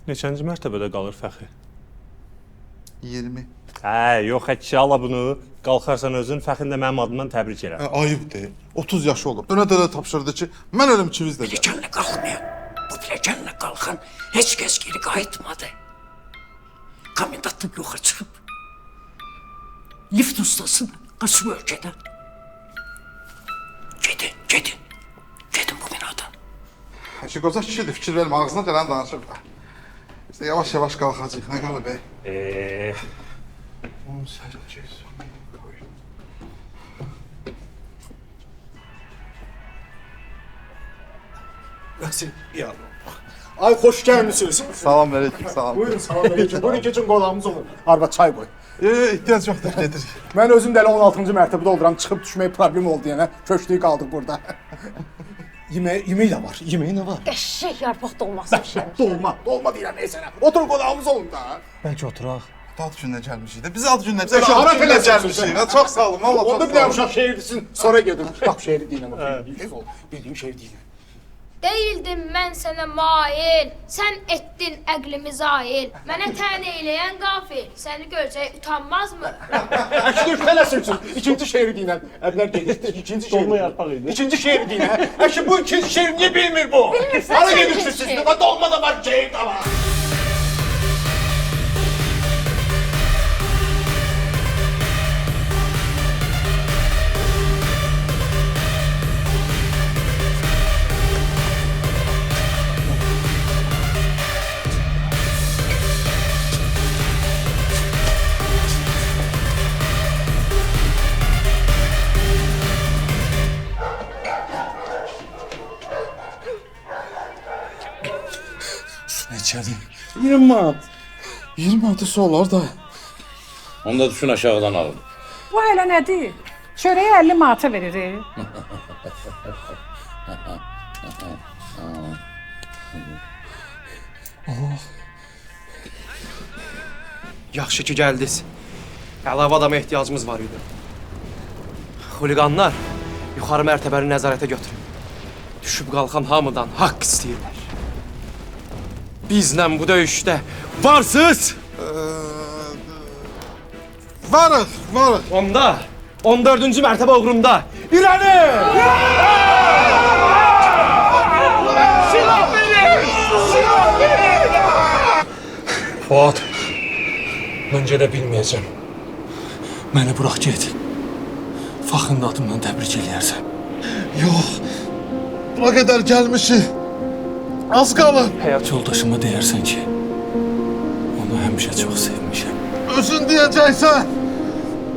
Neçənci mərtəbədə qalır Fəxri? 20. Yox, kişi ala bunu. Qalxarsan özün, Fəxrin də mənim adımdan təbrik elə. Ayıbdır. 30 yaşı olub. Dönə tapşırdı ki, mən ölüm çivizdə gəl. Pilləkənlə qalxmayan, bu pilləkənlə qalxan heç kəs geri qayıtmadı. Komendantım yoxa çıxıb. Lift ustasını qaçıb ölkədən. Gedin bu binadan. Qoca kişidir, fikir vermə, ağzına gələn danışır. Biz də yavaş-yavaş qalxacaq, nə qalıb bəy? Nasıl yavrum? Ay hoş gelmişsiniz. Salam aleyküm, salam. Buyurun salam aleyküm. Buyurun geçin qonağımız olun. Arvad çay koy. Ehtiyac yoxdur, gedir. Mən özüm də elə 16-cı mərtəbədə oluram, çıxıb düşmək problem oldu yenə. Köşklük qaldıq burada. Yemeği də var. Yemeği nə var? Qəşəng yarpaq dolması bişirmiş. Dolma deyirəm ey sənə. Otur qonağımız olun da. Bəlkə oturaq. Ad günlə gəlmişik də. Biz ad günlə Peki, hara gəlmişik. Çox sağ olun, valla Onda çox bir sağ də olun. uşaq şehir desin, sonra gedin. Uşaq şehri deyiləm. Bildiyim şehir deyiləm. Değildim mən sənə mail, sən etdin əqlimi zail. Mənə tən eyləyən qafil, səni görəcək utanmazmı? Əşdir tələsirsin. İkinci şehri deyiləm. Əblər gedir. İkinci şehri. Dolma yarpaq idi. İkinci şehri deyiləm. Əşi bu ikinci şehri niye bilmir bu? Bilmirsən Hara sən gedirsiniz ikinci siz? Dolma da var, şehir de var. Neçədir? 20 manat. 20 adısı olar da. Onu da düşün aşağıdan alın. Bu elə nədir? Çörəyə 50 manata veririk. Yaxşı ki gəldiniz. Əlavə adama ehtiyacımız var idi. Xuliqanlar yuxarı mərtəbəni nəzarətə götürün. Düşüb qalxan hamıdan haqq istəyirlər. Bizlə bu döyüşdə varsınız. Varıq. Onda 14-cü mərtəbə uğrunda irəli! Silah verin! Silah verin! Fuat, mən gedə bilməyəcəm. Məni burax get. Faxrın adımdan təbrik eləyərsən. Yox. Bura qədər gəlmişik. Az qalır. Həyat yoldaşıma deyərsən ki, onu həmişə çox sevmişəm. Özün deyəcəksən.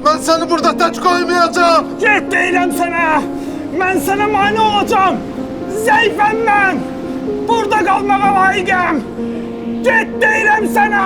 Mən səni burada tək qoymayacağam. Get deyirəm sənə! Mən sənə mane olacağam! Zəifəm mən! Burada qalmağa layiqəm! Get deyirəm sənə!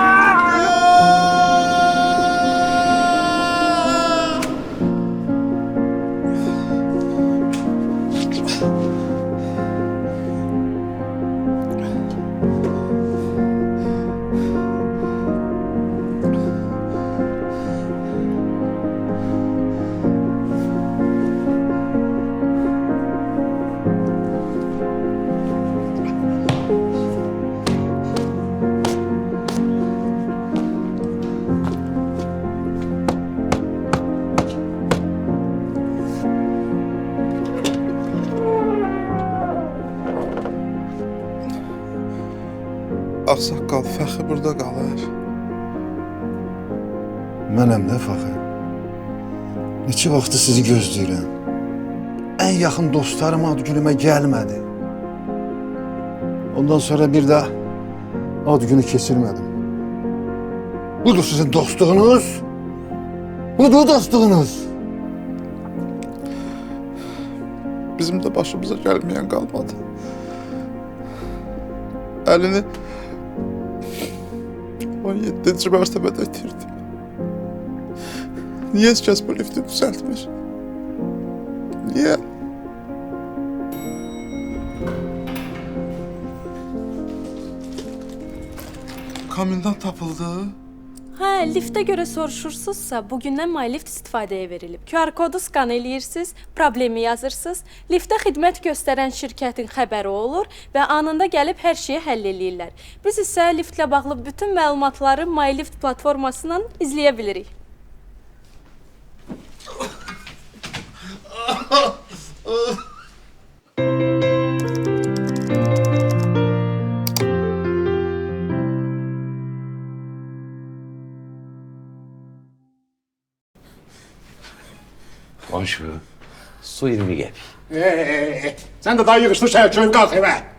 Ağsaqqal Fəxri burada qalır. Mənəm də Fəxri. Neçə vaxtı sizi gözləyirəm. Ən yaxın dostlarım ad günümə gəlmədi. Ondan sonra bir də ad günü keçirmədim. Budur sizin dostluğunuz. Budur dostluğunuz. Bizim də başımıza gəlməyən qalmadı. Əlini 17-ci mərtəbədə itirdim. Niyə heç kəs bu lifti düzəltmir? Niyə? Komendant tapıldı. Hə, liftə görə soruşursunuzsa, bugündən MyLift istifadəyə verilib. QR kodu skan eləyirsiniz, problemi yazırsınız, liftə xidmət göstərən şirkətin xəbəri olur və anında gəlib hər şeyi həll eləyirlər. Biz isə liftlə bağlı bütün məlumatları MyLift platformasından izləyə bilirik. Qonşu, su 20 qəpik. Sen de daha yığıştır şeye çöl kalk eve.